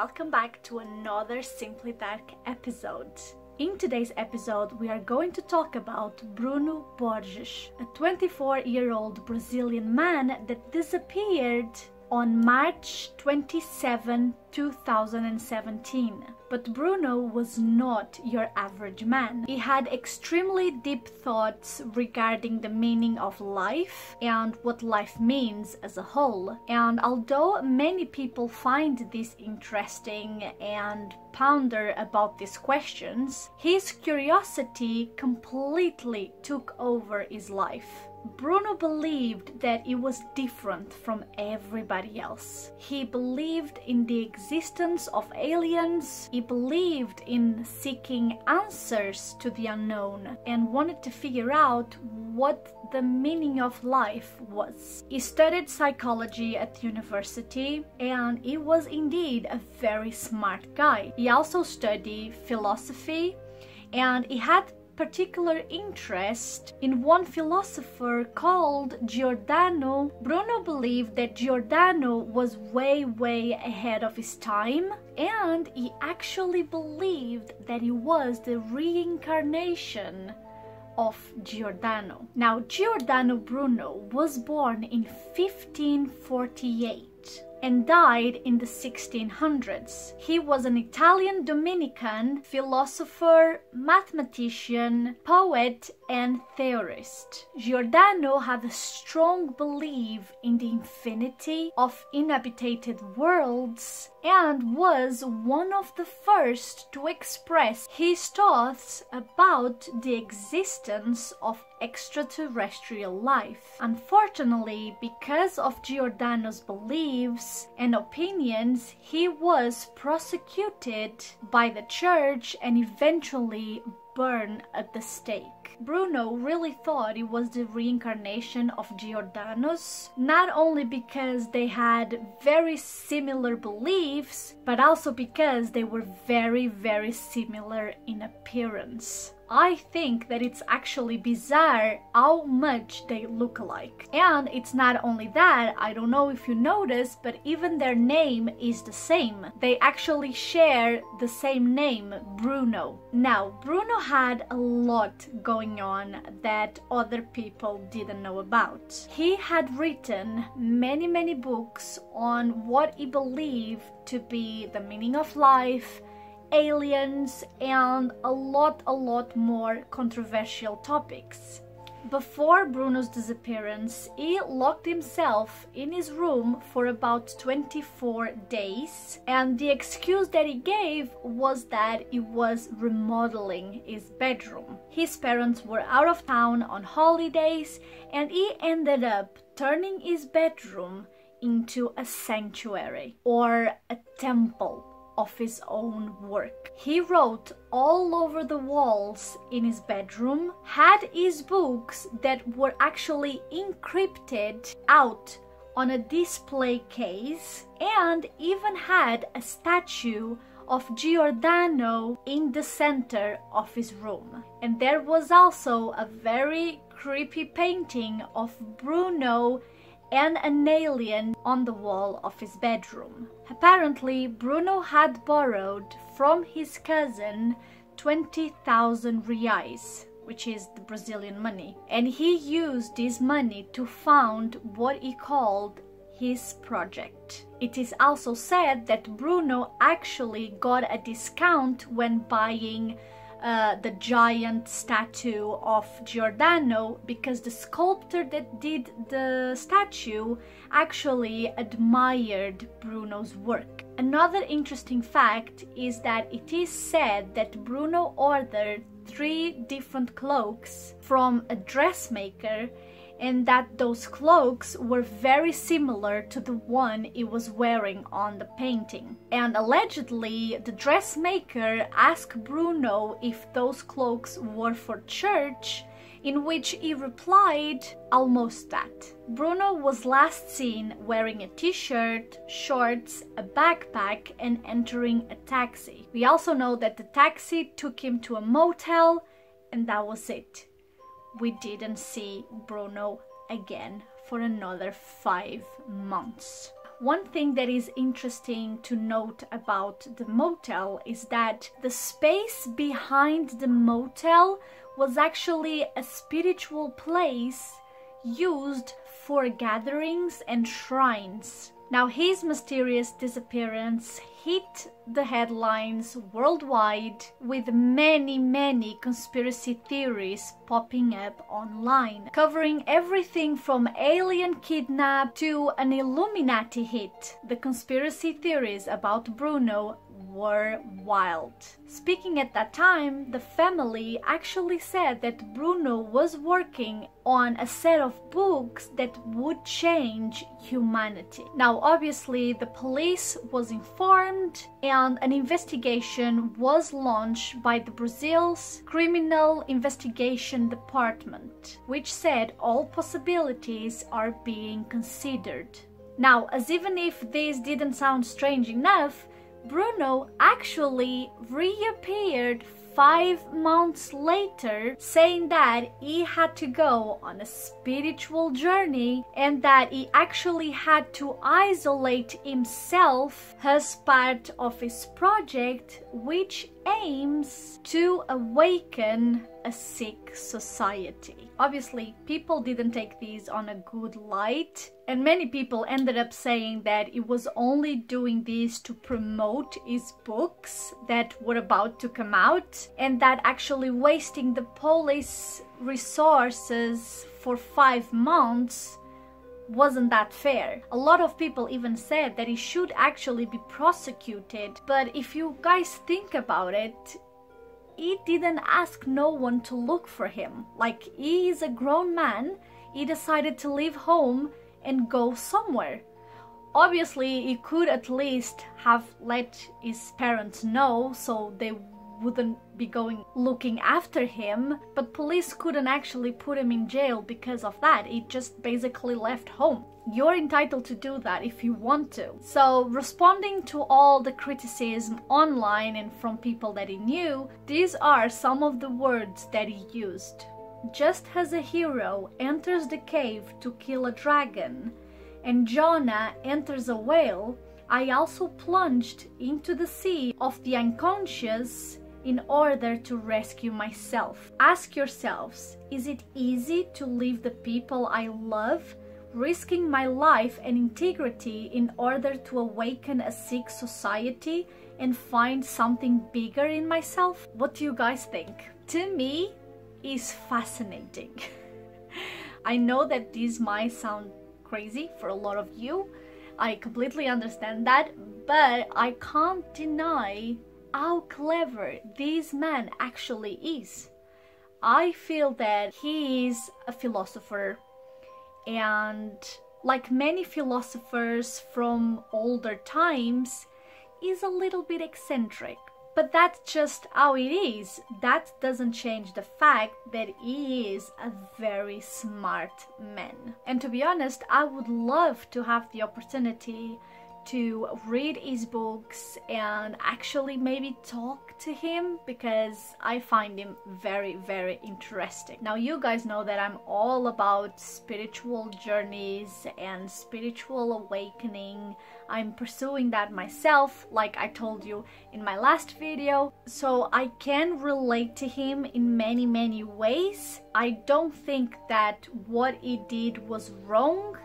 welcome back to another Simply Dark episode. In today's episode, we are going to talk about Bruno Borges, a 24-year-old Brazilian man that disappeared on March 27, 2017. But Bruno was not your average man. He had extremely deep thoughts regarding the meaning of life and what life means as a whole. And although many people find this interesting and ponder about these questions, his curiosity completely took over his life. Bruno believed that he was different from everybody else. He believed in the existence of aliens, he believed in seeking answers to the unknown, and wanted to figure out what the meaning of life was. He studied psychology at university, and he was indeed a very smart guy. He also studied philosophy, and he had particular interest in one philosopher called Giordano. Bruno believed that Giordano was way ahead of his time, and he actually believed that he was the reincarnation of Giordano. Now, Giordano Bruno was born in 1548 and died in the 1600s. He was an Italian Dominican philosopher, mathematician, poet, and theorist. Giordano had a strong belief in the infinity of inhabited worlds and was one of the first to express his thoughts about the existence of extraterrestrial life. Unfortunately, because of Giordano's beliefs and opinions, he was prosecuted by the church and eventually burned at the stake. Bruno really thought it was the reincarnation of Giordano's, not only because they had very similar beliefs, but also because they were very similar in appearance. I think that it's actually bizarre how much they look alike. And it's not only that, I don't know if you noticed, but even their name is the same. They actually share the same name, Bruno. Now, Bruno had a lot going on that other people didn't know about. He had written many books on what he believed to be the meaning of life, aliens, and a lot more controversial topics. Before Bruno's disappearance, he locked himself in his room for about 24 days, and the excuse that he gave was that he was remodeling his bedroom. His parents were out of town on holidays, and he ended up turning his bedroom into a sanctuary or a temple of his own work. He wrote all over the walls in his bedroom, had his books that were actually encrypted out on a display case, and even had a statue of Giordano in the center of his room. And there was also a very creepy painting of Bruno and an alien on the wall of his bedroom. Apparently, Bruno had borrowed from his cousin 20,000 reais, which is the Brazilian money, and he used this money to found what he called his project. It is also said that Bruno actually got a discount when buying the giant statue of Giordano, because the sculptor that did the statue actually admired Bruno's work. Another interesting fact is that it is said that Bruno ordered 3 different cloaks from a dressmaker, and that those cloaks were very similar to the one he was wearing on the painting. And allegedly, the dressmaker asked Bruno if those cloaks were for church, in which he replied, almost that. Bruno was last seen wearing a t-shirt, shorts, a backpack, and entering a taxi. We also know that the taxi took him to a motel, and that was it. We didn't see Bruno again for another 5 months. One thing that is interesting to note about the motel is that the space behind the motel was actually a spiritual place used for gatherings and shrines. Now, his mysterious disappearance hit the headlines worldwide, with many conspiracy theories popping up online, covering everything from alien kidnap to an Illuminati hit. The conspiracy theories about Bruno were wild. Speaking at that time, the family actually said that Bruno was working on a set of books that would change humanity. Now, obviously, the police was informed and an investigation was launched by the Brazil's Criminal Investigation Department, which said all possibilities are being considered. Now, as even if this didn't sound strange enough, Bruno actually reappeared 5 months later, saying that he had to go on a spiritual journey and that he actually had to isolate himself as part of his project, which aims to awaken a sick society. Obviously, people didn't take these on a good light, and many people ended up saying that he was only doing this to promote his books that were about to come out, and that actually wasting the police resources for 5 months wasn't that fair. A lot of people even said that he should actually be prosecuted, but if you guys think about it, he didn't ask no one to look for him. Like, he is a grown man, he decided to leave home and go somewhere. Obviously, he could at least have let his parents know so they wouldn't be going looking after him, but police couldn't actually put him in jail because of that. He just basically left home. You're entitled to do that if you want to. So, responding to all the criticism online and from people that he knew, these are some of the words that he used. Just as a hero enters the cave to kill a dragon, and Jonah enters a whale, I also plunged into the sea of the unconscious in order to rescue myself. Ask yourselves, is it easy to leave the people I love, risking my life and integrity in order to awaken a sick society and find something bigger in myself? What do you guys think? To me, it's fascinating. I know that this might sound crazy for a lot of you. I completely understand that, but I can't deny how clever this man actually is. I feel that he is a philosopher, and like many philosophers from older times, is a little bit eccentric. But that's just how it is. That doesn't change the fact that he is a very smart man. And to be honest, I would love to have the opportunity to read his books and actually maybe talk to him, because I find him very interesting. Now, you guys know that I'm all about spiritual journeys and spiritual awakening. I'm pursuing that myself, like I told you in my last video, so I can relate to him in many ways. I don't think that what he did was wrong.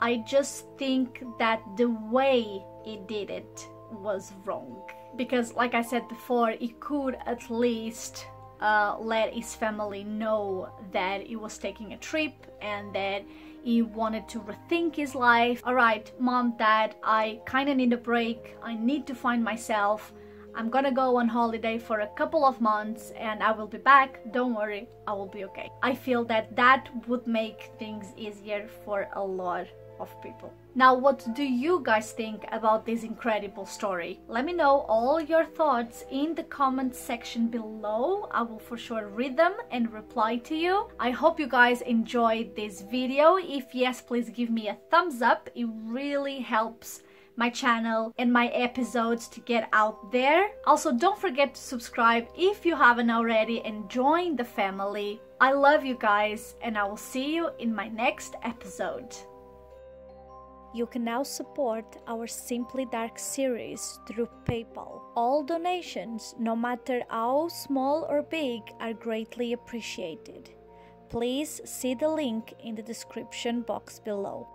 I just think that the way he did it was wrong. Because, like I said before, he could at least let his family know that he was taking a trip and that he wanted to rethink his life. Alright, mom, dad, I kinda need a break. I need to find myself. I'm gonna go on holiday for a couple of months and I will be back. Don't worry, I will be okay. I feel that that would make things easier for a lot of people. Now, what do you guys think about this incredible story? Let me know all your thoughts in the comment section below. I will for sure read them and reply to you. I hope you guys enjoyed this video. If yes, please give me a thumbs up. It really helps my channel and my episodes to get out there. Also, don't forget to subscribe if you haven't already and join the family. I love you guys, and I will see you in my next episode. You can now support our Simply Dark series through PayPal. All donations, no matter how small or big, are greatly appreciated. Please see the link in the description box below.